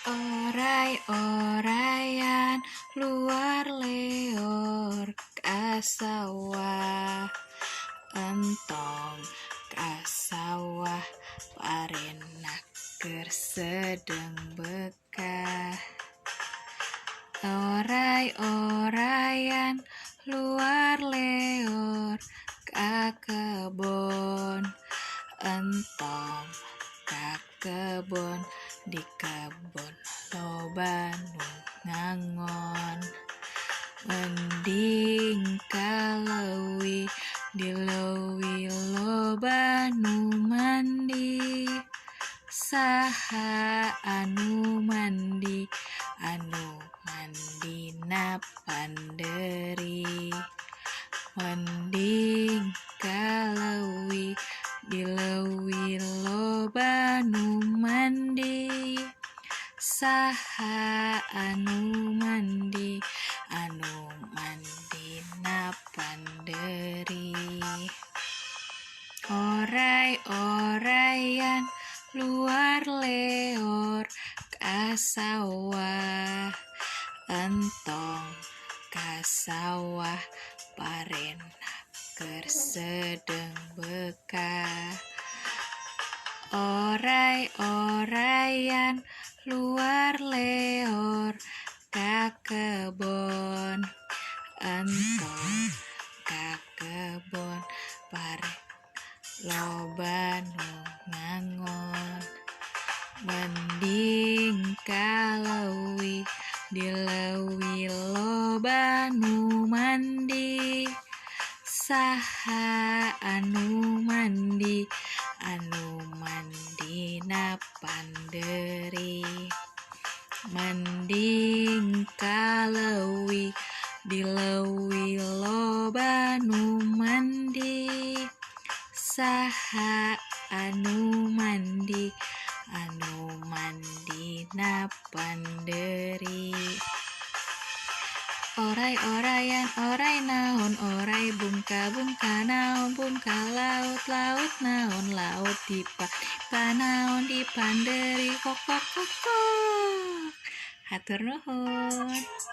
Orai-oraian luar leor kasawah, entong kasawah parenak sedeng bekah. Orai-oraian luar leor ka kebon, entong ka kebon di kebon loba nu ngangon. Mending kaleuwih di leuwih loba nu mandi. Saha anu mandi mandina panderi. Mending kaleuwih di leuwih loba nu mandi. Saha anu mandina panderi. Orai-oraian luar leor kasawah, entong kasawah parenak sedeng bekah. Orai-oraian luar leor ka kebon, entong ka kebon parenak loba nu ngangon. Mending kaleuwih di leuwih loba nu mandi. Saha anu mandina panderi. Mending kaleuwih di leuwih loba nu mandi. Saha anu mandina panderi. Orai-oraian orai naon, orai bungka-bungka naon, bungka laut naon, laut naon di panderi. Kok. Hatur nuhun.